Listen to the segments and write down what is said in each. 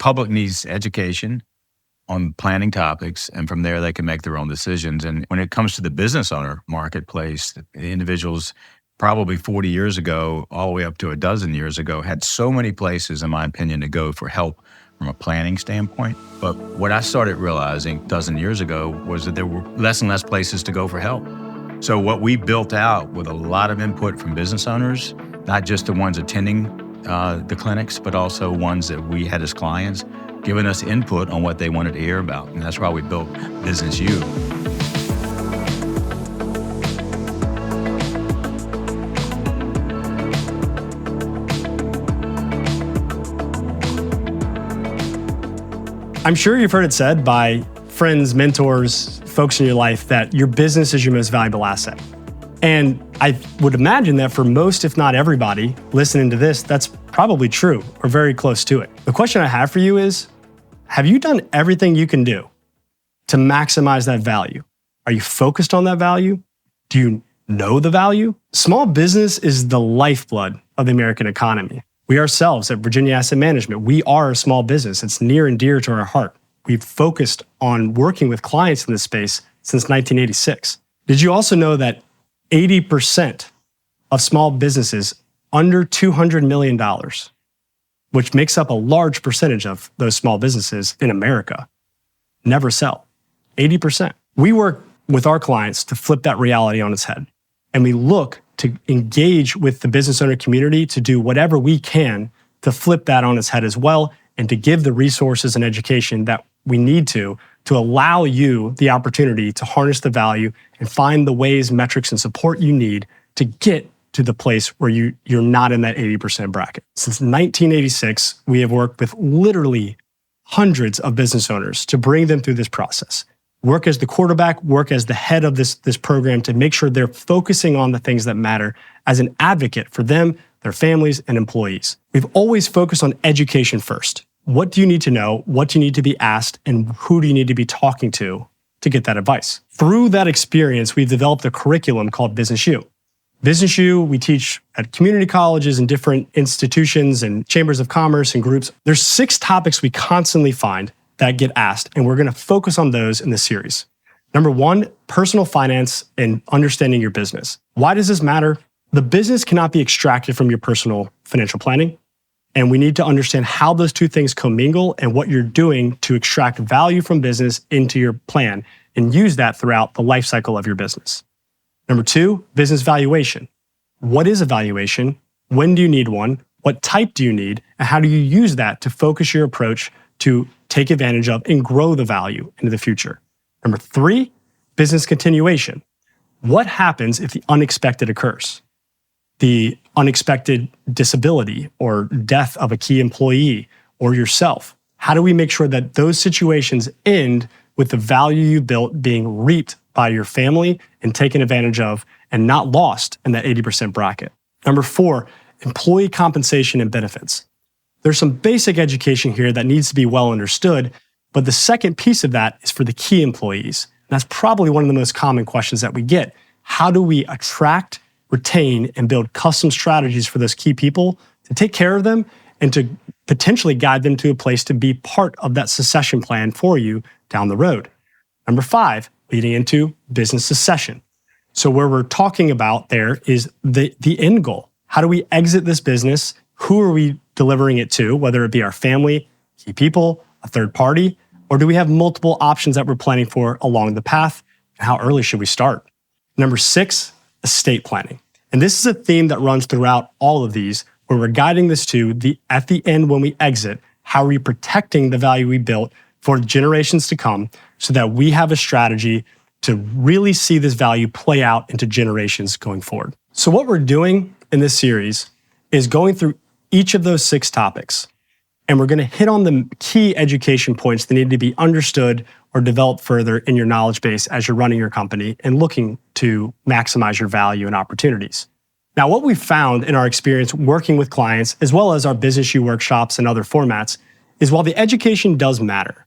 public needs education on planning topics, and from there they can make their own decisions. And when it comes to the business owner marketplace, the individuals probably 40 years ago, all the way up to a dozen years ago, had so many places, in my opinion, to go for help from a planning standpoint. But what I started realizing a dozen years ago was that there were less and less places to go for help. So what we built out with a lot of input from business owners, not just the ones attending the clinics, but also ones that we had as clients, giving us input on what they wanted to hear about. And that's why we built Business U. I'm sure you've heard it said by friends, mentors, folks in your life that your business is your most valuable asset. And I would imagine that for most, if not everybody, listening to this, that's probably true or very close to it. The question I have for you is, have you done everything you can do to maximize that value? Are you focused on that value? Do you know the value? Small business is the lifeblood of the American economy. We ourselves at Virginia Asset Management, we are a small business. It's near and dear to our heart. We've focused on working with clients in this space since 1986. Did you also know that 80% of small businesses under $200 million, which makes up a large percentage of those small businesses in America, never sell? 80%. We work with our clients to flip that reality on its head. And we look to engage with the business owner community to do whatever we can to flip that on its head as well, and to give the resources and education that we need to allow you the opportunity to harness the value and find the ways, metrics, and support you need to get to the place where you're not in that 80% bracket. Since 1986, we have worked with literally hundreds of business owners to bring them through this process. Work as the quarterback, work as the head of this program to make sure they're focusing on the things that matter as an advocate for them, their families, and employees. We've always focused on education first. What do you need to know? What do you need to be asked? And who do you need to be talking to get that advice? Through that experience, we've developed a curriculum called Business U. Business U, we teach at community colleges and different institutions and chambers of commerce and groups. There's 6 topics we constantly find that get asked, and we're going to focus on those in this series. Number 1, personal finance and understanding your business. Why does this matter? The business cannot be extracted from your personal financial planning, and we need to understand how those two things commingle and what you're doing to extract value from business into your plan and use that throughout the life cycle of your business. Number 2, business valuation. What is a valuation? When do you need one? What type do you need? And how do you use that to focus your approach to take advantage of and grow the value into the future? Number 3, business continuation. What happens if the unexpected occurs? The unexpected disability or death of a key employee or yourself. How do we make sure that those situations end with the value you built being reaped by your family and taken advantage of and not lost in that 80% bracket? Number 4, employee compensation and benefits. There's some basic education here that needs to be well understood, but the second piece of that is for the key employees. And that's probably one of the most common questions that we get. How do we attract, retain, and build custom strategies for those key people to take care of them and to potentially guide them to a place to be part of that succession plan for you down the road? Number 5, leading into business succession. So where we're talking about there is the end goal. How do we exit this business? Who are we delivering it to, whether it be our family, key people, a third party, or do we have multiple options that we're planning for along the path? How early should we start? Number 6, estate planning. And this is a theme that runs throughout all of these, where we're guiding this to at the end when we exit, how are we protecting the value we built for generations to come so that we have a strategy to really see this value play out into generations going forward. So what we're doing in this series is going through each of those 6 topics, and we're going to hit on the key education points that need to be understood or developed further in your knowledge base as you're running your company and looking to maximize your value and opportunities. Now, what we've found in our experience working with clients, as well as our Business U workshops and other formats, is while the education does matter,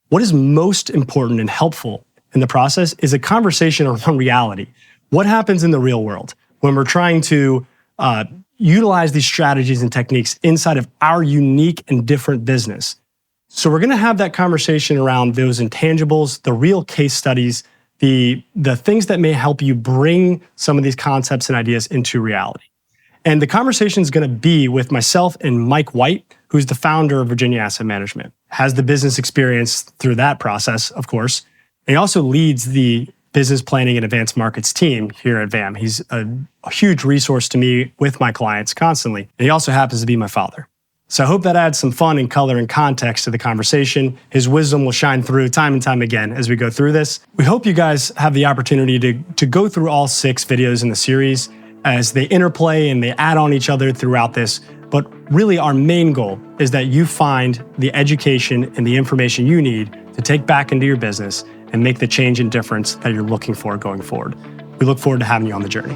what is most important and helpful in the process is a conversation around reality. What happens in the real world when we're trying to utilize these strategies and techniques inside of our unique and different business? So we're going to have that conversation around those intangibles, the real case studies, the things that may help you bring some of these concepts and ideas into reality. And the conversation is going to be with myself and Mike White, who's the founder of Virginia Asset Management, has the business experience through that process, of course. And he also leads the business planning and advanced markets team here at VAM. He's a huge resource to me with my clients constantly. And he also happens to be my father. So I hope that adds some fun and color and context to the conversation. His wisdom will shine through time and time again as we go through this. We hope you guys have the opportunity to go through all 6 videos in the series as they interplay and they add on each other throughout this. But really our main goal is that you find the education and the information you need to take back into your business and make the change and difference that you're looking for going forward. We look forward to having you on the journey.